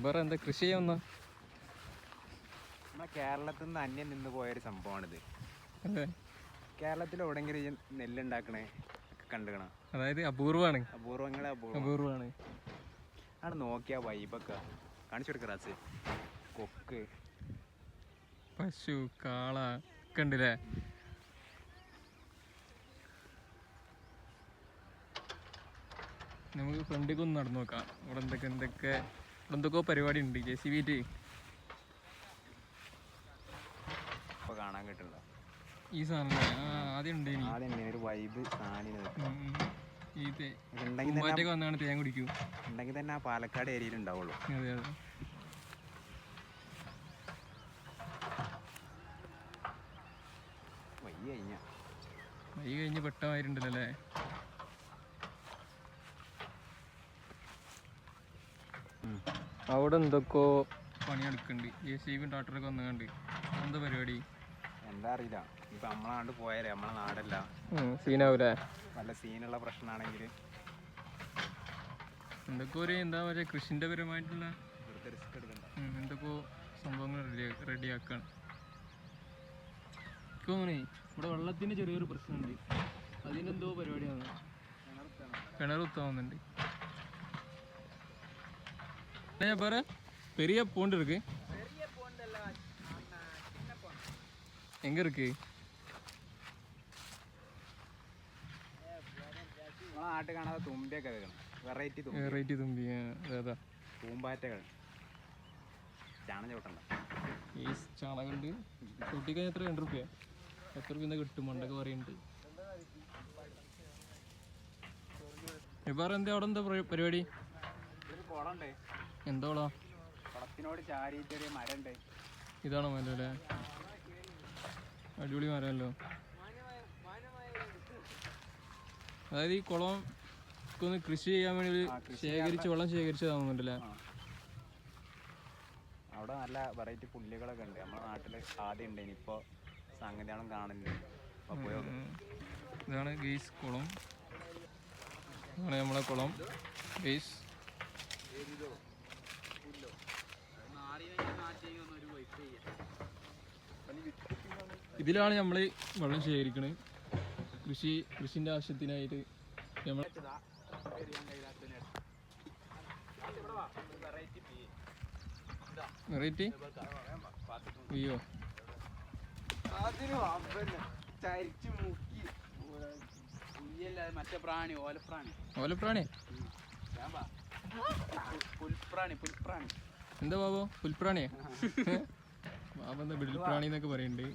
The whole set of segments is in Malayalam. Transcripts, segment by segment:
വേറെ എന്താ കൃഷി ചെയ്യുന്ന നമ്മളെ കേരളത്തിൽ നിന്ന് അന്യം നിന്ന് പോയൊരു സംഭവമാണിത്. അതെ, കേരളത്തിൽ എവിടെയെങ്കിലും ഈ നെല്ലുണ്ടാക്കണേ ഒക്കെ കണ്ടുകണം. അതായത് അപൂർവമാണ്. അപൂർവമാണ്. ആണ് നോക്കിയാ വൈബൊക്കെ കാണിച്ചു കൊടുക്ക. റാസ്, കൊക്ക്, പശു, കാള ഒക്കെ ഉണ്ടല്ലേ. നമുക്ക് ഫ്രണ്ടിലേക്ക് ഒന്ന് നടന്നു നോക്കാം. ഇവിടെ എന്തൊക്കെയോ പരിപാടി ഉണ്ട്. JCB കാണാൻ കിട്ടുന്നുണ്ടോ ഈ സാധനം? ആദ്യം ഉണ്ട്. ഒരു വൈബ് പൂമ്പാറ്റൊക്കെ വന്നാണ് തേൻ കുടിക്കൂ. ഉണ്ടെങ്കിൽ തന്നെ ആ പാലക്കാട് ഏരിയയിൽ ഉണ്ടാവുള്ളൂ. അതെ അതെ. വൈ കഴിഞ്ഞ് പെട്ടമായിട്ടുണ്ടല്ലോ അല്ലേ. അവിടെ എന്തൊക്കെയോ പണിയെടുക്കുന്നുണ്ട്. JCB ട്രാക്ടറൊക്കെ വന്നുകൊണ്ട് എന്താ പരിപാടി എന്താ അറിയില്ല. ഇപ്പൊ നമ്മളാണ്ട് പോയാലേ നമ്മളെ നാടല്ല, സീനാവൂലേ. നല്ല സീനുള്ള പ്രശ്നമാണെങ്കിൽ എന്തൊക്കെ ഒരു എന്താ പറയുക, കൃഷിന്റെ പരമായിട്ടുള്ള റിസ്ക് എടുക്കണ്ട എന്തൊക്കെയോ സംഭവങ്ങൾ റെഡിയാക്കാണ്. തോന്നണേ ഇവിടെ വെള്ളത്തിന് ചെറിയൊരു പ്രശ്നമുണ്ട്. അതിനെന്തോ പരിപാടിയാണ്. കിണർ കുത്താവുന്നുണ്ട്. பாரு பெரிய பூண்டு இருக்கு. எங்க இருக்கு? നാട്ടിൽ കാണാതെ തുമ്പിയൊക്കെ വെറൈറ്റി തുമ്പി. അതാ പൂമ്പാറ്റകൾ. ചാണകം ചവിട്ടണ്ട. ഈ ചാണകമുണ്ട്. ചൂട്ടിക്കഴിഞ്ഞാൽ എത്ര? 2 രൂപ. 10 രൂപ കിട്ടും. മണ്ടൊക്കെ പറയുന്നുണ്ട്. എന്താ അവിടെ എന്താ പരിപാടി? എന്തോളാ? കുളത്തിനോട് ചാരിയിട്ടൊരു മരണ്ട്. ഇതാണോ മരം അല്ലേ? അടിപൊളി മരമല്ലോ. അതായത് ഈ കുളം ഒന്ന് കൃഷി ചെയ്യാൻ വേണ്ടി വെള്ളം ശേഖരിച്ചതാണെന്നുണ്ടല്ലേ. അവിടെ നല്ല വെറൈറ്റി പുല്ലുകളൊക്കെ ഉണ്ട്. നമ്മുടെ നാട്ടില് ആദ്യം ഉണ്ട്, ഇനിയിപ്പോ സംഗതികളും കാണുന്നില്ല. ഇതാണ് ഗെയ്സ് കുളം. ഇതാണ് നമ്മളെ കുളം ഗെയ്സ്. ഇതിലാണ് നമ്മൾ വെള്ളം ശേഖരിക്കണത്. കൃഷിന്റെ ആവശ്യത്തിനായിട്ട് നമ്മൾ വെറൈറ്റി അയ്യോ മറ്റേ പ്രാണി, ഓലപ്രാണി. പുൽപ്രാണി. എന്താ ബാബോ? പുൽപ്രാണിയാ? ബാബ എന്താ വിടൽപ്രാണി എന്നൊക്കെ പറയുന്നുണ്ട്.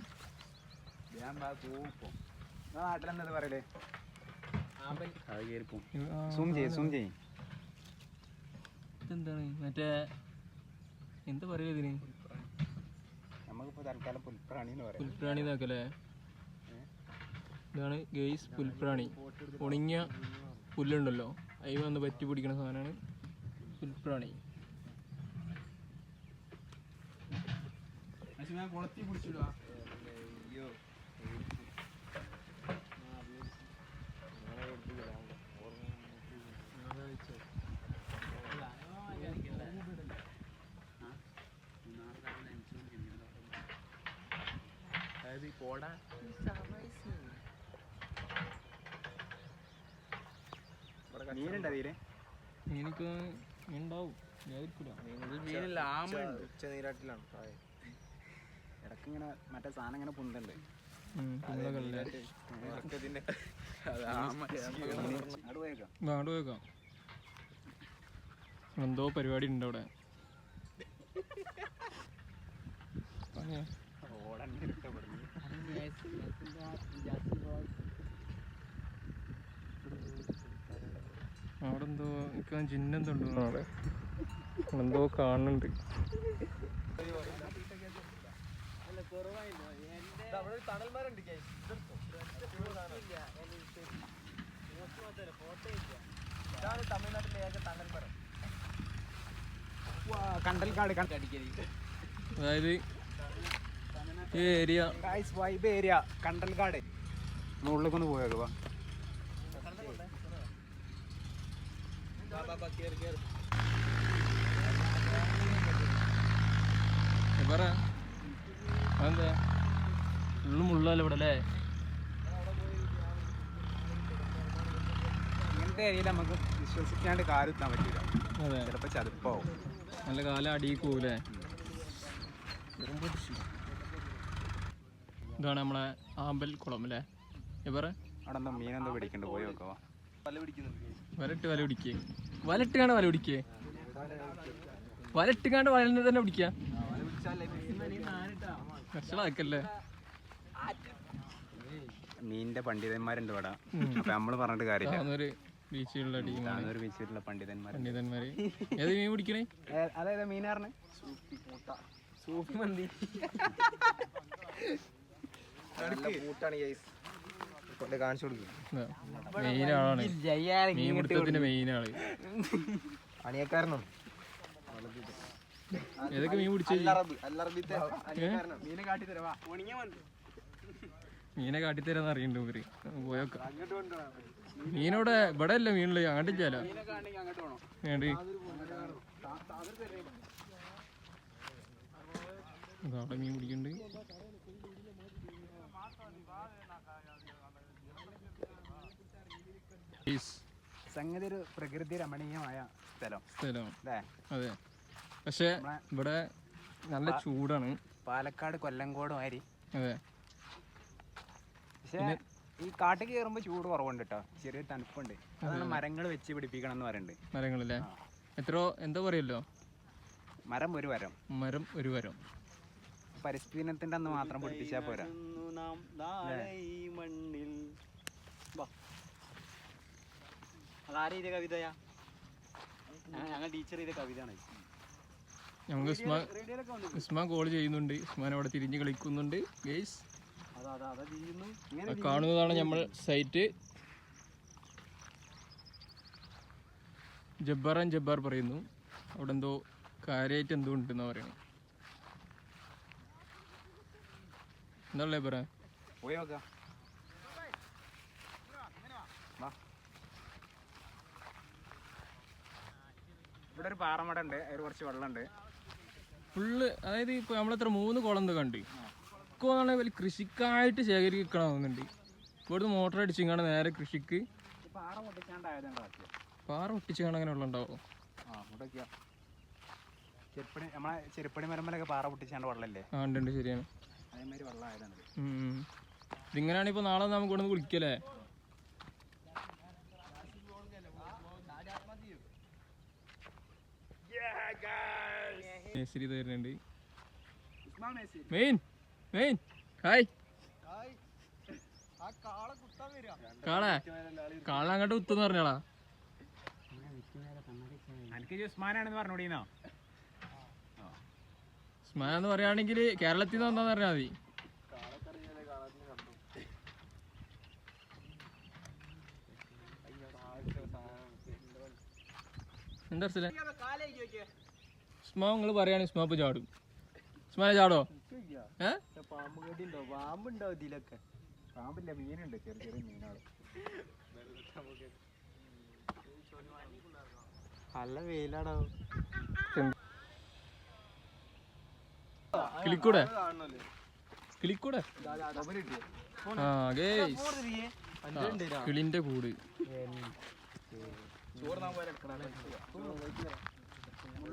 നാട്ടിലെന്താ പറയലേ? എന്താണ് മറ്റേ എന്താ പറയല ഇതിന്? നമുക്കിപ്പോ തൽക്കാലം പുൽപ്രാണി എന്നാക്കല്ലേ. ഇതാണ് ഗെയ്സ് പുൽപ്രാണി. ഉണങ്ങിയ പുല്ലുണ്ടല്ലോ, അതിൽ വന്ന് പറ്റി പിടിക്കുന്ന സാധനമാണ് പുൽപ്രാണി. കുളത്തി പിടിച്ചിടുക. മീനുണ്ട് അതില്. മീനൊക്കെ ഉണ്ടാവും. ഇടക്ക് ഇങ്ങനെ മറ്റേ സാധനം ഇങ്ങനെ പുണ്ടുണ്ട്. എന്തോ പരിപാടി ഉണ്ട് അവിടെ. അവിടെ എന്തോ എനിക്ക് ചിഹ്നെന്തോ ഉണ്ടോ അവിടെ എന്തോ കാണുന്നുണ്ട്. കണ്ടൽക്കാട്. അതായത് ഈ ഏരിയ വൈബ് ഏരിയ കണ്ടൽക്കാട്. ഉള്ളിലേക്കൊന്ന് പോയേക്കുവാ. പറ അതെന്താ ഫുള്ള് മുള്ളല്ലോ ഇവിടെ അല്ലേ? ഇങ്ങനത്തെ ഏരിയയിൽ നമുക്ക് വിശ്വസിക്കാണ്ട് കാലെത്താൻ പറ്റില്ല. അതെ, ചിലപ്പോൾ ചതുപ്പാവും. നല്ല കാലം അടിയിൽ പോകൂലേ? ഇതാണ് നമ്മളെ ആമ്പൽ കുളം അല്ലേ? പറ അവിടെ എന്തോ മീനെന്തോ പിടിക്കണ്ട്, പോയി നോക്കാവോ. വലട്ട് വല പിടിക്കേ, വലട്ടുകാണ്ട് വല പിടിക്കേ, വലട്ടുകാണ്ട് വലന്നെ തന്നെ പിടിക്കുക. കർഷകല്ലേ മീനിന്റെ പണ്ഡിതന്മാരുണ്ട് ഇവിടെ. അപ്പൊ നമ്മള് പറഞ്ഞിട്ട് കാര്യമില്ല. ബീച്ചിലുള്ള ഒരു ബീച്ചിലുള്ള പണ്ഡിതന്മാർ. പണ്ഡിതന്മാര് ഏത് മീൻ പിടിക്കണേ? അതായത് മീനാറിന് സൂപ്പി മന്തി കാണിച്ചു കൊടുക്കും. മെയിൻ ആളാണ്, മീൻ പിടുത്തത്തിന്റെ മെയിൻ ആള്. അണിയക്കാരനോ? ഏതൊക്കെ മീൻ പിടിച്ചു? മീനെ കാട്ടിത്തരാന്ന് അറിയണ്ട് ഇവര്. പോയോക്ക മീനോടെ ഇവിടെ അല്ല മീനുള്ളത്, അങ്ങോട്ട് ചെയ്യാലോ. വേണ്ടി അവിടെ മീൻ പിടിക്കണ്ട്. സംഗതി ഒരു പ്രകൃതി രമണീയമായ സ്ഥലമാണ്. അതെ, പക്ഷെ ഇവിടെ നല്ല ചൂടാണ്. പാലക്കാട് കൊല്ലങ്കോട് മാതിരി. അതെ, പക്ഷെ ഈ കാട്ടിൽ കയറുമ്പോ ചൂട് കുറവുണ്ട് കേട്ടോ, ചെറിയ തണുപ്പുണ്ട്. അതാണ് മരങ്ങൾ വെച്ച് പിടിപ്പിക്കണം എന്ന് പറയുന്നുണ്ട്. മരങ്ങളല്ലേ? എത്രയോ എന്താ പറയല്ലോ, മരം ഒരു വരം, മരം ഒരു വരം. പരിസ്ഥിതി ദിനത്തിന്റെ അന്ന് മാത്രം പിടിപ്പിച്ചാ പോരാ. ഞങ്ങൾക്ക് ഉസ്മാൻ കോൾ ചെയ്യുന്നുണ്ട്. ഉസ്മാൻ അവിടെ തിരിഞ്ഞ് കളിക്കുന്നുണ്ട്. ഗെയ്സ് കാണുന്നതാണ് നമ്മൾ സൈറ്റ്. ജബ്ബാർ പറയുന്നു അവിടെ എന്തോ കാര്യമായിട്ട് എന്തോ ഉണ്ടെന്നാ പറയണേ. എന്താ പറയാ? ഇവിടെ ഒരു പാറമട ഉണ്ട്, അതിൽ കുറച്ച് വെള്ളമുണ്ട്. ഫുള്ള് അതായത് ഇപ്പൊ നമ്മളെത്ര 3 കുളം എന്തോ കണ്ട്. ഇക്കൊന്നാണെങ്കിൽ വലിയ കൃഷിക്കായിട്ട് ശേഖരിക്കണമെന്നുണ്ട്. ഇവിടുന്ന് മോട്ടർ അടിച്ചിങ്ങാണ്ട് നേരെ കൃഷിക്ക്. പാറ പൊട്ടിച്ചാണ്ട് അങ്ങനെ വെള്ളം ഉണ്ടാവോ? നമ്മളെ ചെരുപ്പടി മരമ്പലൊക്കെ പാറ പൊട്ടിച്ചാണ്ട് വെള്ളല്ലേ? ആ ഉണ്ട്, ശരിയാണ്. അതേമാതിരി വെള്ളം ആയതാണ്. ഇതിങ്ങനെയാണ് ഇപ്പൊ നാളെ നമുക്ക് ഇവിടെ നിന്ന് കുളിക്കല്ലേ? മേശരി തരുന്നുണ്ട്. Main hi. കാള അങ്ങോട്ട് കുത്തെന്ന് പറഞ്ഞാളാ. ഉസ്മാൻ എന്ന് പറയുകയാണെങ്കിൽ കേരളത്തിൽ നിന്ന് എന്താന്ന് പറഞ്ഞാൽ മതി. എന്താ ഉസ്മാ നിങ്ങൾ പറയാണ് ഉസ്മാ ഇപ്പൊ ചാടും. ഉസ്മാനെ ചാടോ? പാമ്പുണ്ടോ ഇതിലൊക്കെ? പാമ്പില്ല, മീനുണ്ട്, ചെറിയ ചെറിയ മീനുകൾ. നല്ല വെയിലാണോ? കിളിക്കൂടെ കിളിന്റെ കൂട്.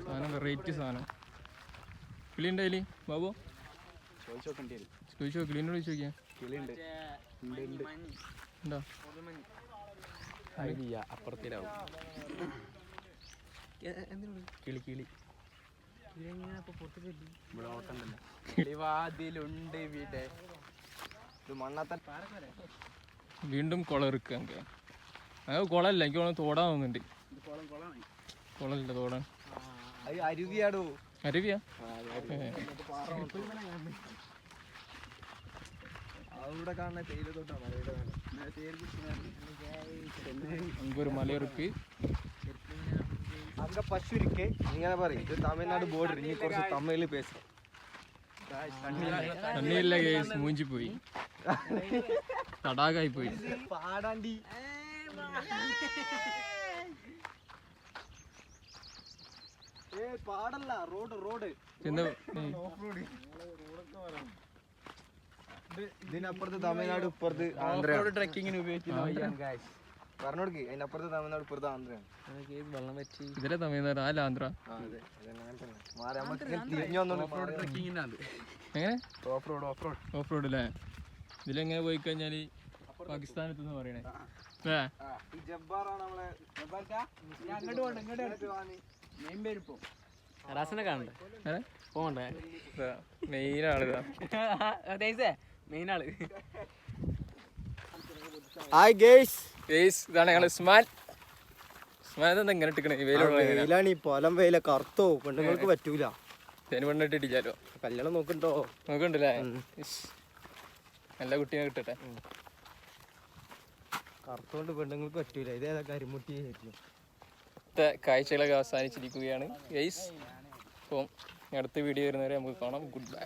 സാധനം വെറൈറ്റി സാധനം. കിളിയുണ്ട് അതില് ബാബു? ചോദിച്ചോ, കിളിനോട് ചോദിച്ചോക്കിയാ. എന്താ അപ്പുറത്തിലാവും കിളി കിളി കിളിവാതിലുണ്ട് ഇവിടെ. വീണ്ടും കുളമിറക്കുക. അത് കുളമല്ല, എനിക്ക് തോടാൻ തോന്നുന്നുണ്ട്. കുളമില്ല, തോടാൻ. അരുവിയാടോ? അരുവിയാ? അവിടെ കാണുന്ന നമുക്കൊരു മലയിറക്ക്. அங்க பசு இருக்கு. நீங்க பாருங்க, இது தமிழ்நாடு border. நீ കുറച്ച് തമിഴിൽ பேசு. തണ്ണിയില്ല കേസ്, മൂഞ്ചി പോയി, തടാകായി പോയി. പാടല്ല റോഡ് എന്താ ഇതിനപ്പുറത്ത് തമിഴ്നാട് ഇപ്പുറത്ത് ആന്ധ്ര ട്രക്കിങ്ങിന് ഉപയോഗിക്കുന്ന വഴിയാണ് പറഞ്ഞോടുക്ക് അതിനപ്പുറത്ത് തമിഴ്നാട് ഇപ്പുറത്ത് ആന്ധ്രയാണ്. വെള്ളം പറ്റി ഇതിലെ തമിഴ്നാട് അല്ല ആന്ധ്ര. അതെ അങ്ങനെ തന്നെ മാറി നമുക്ക് തിരിഞ്ഞു വന്നോണ്ട് ട്രക്കിങ്ങിനാണ് എങ്ങനെ ഓഫ് റോഡ് ഓഫ് റോഡ് അല്ലേ? ഇതിലെങ്ങനെ പോയി കഴിഞ്ഞാല് പാകിസ്ഥാനത്ത് പറയണേ ഏ ജബ്ബാറാണ് നമ്മളെ റാസിനെ കാണണ്ടേ ഏ? പോകണ്ടേ ഇതാ, മെയിൻ ആളിതാ. മെയിനാള് ഹായ് ഗേയ്സ്, ഗയ്സ്, ഇതാണ് ഞങ്ങൾ ഉസ്മാൻ. ഉസ്മാൻ എന്താ ഇങ്ങനെ ഇട്ടിക്കണേ വെയിലുള്ള വെയിലാണ് ഈ പൊലം വെയില കറുത്തോ പെണ്ണുങ്ങൾക്ക് പറ്റൂല. തേന് പെണ്ണിട്ടിട്ടില്ലല്ലോ. കല്യാണം നോക്കണ്ടോ? നോക്കണ്ടല്ലേ? നല്ല കുട്ടീനെ കിട്ടട്ടെ. കറുത്തോണ്ട് പെണ്ണുങ്ങൾക്ക് പറ്റൂല. ഇതേതാ കരിമുട്ടി കാഴ്ചകളൊക്കെ അവസാനിച്ചിരിക്കുകയാണ് ഗയ്സ്. അപ്പം അടുത്ത വീഡിയോ വരുന്നവരെ നമുക്ക് കാണാം. Good bye.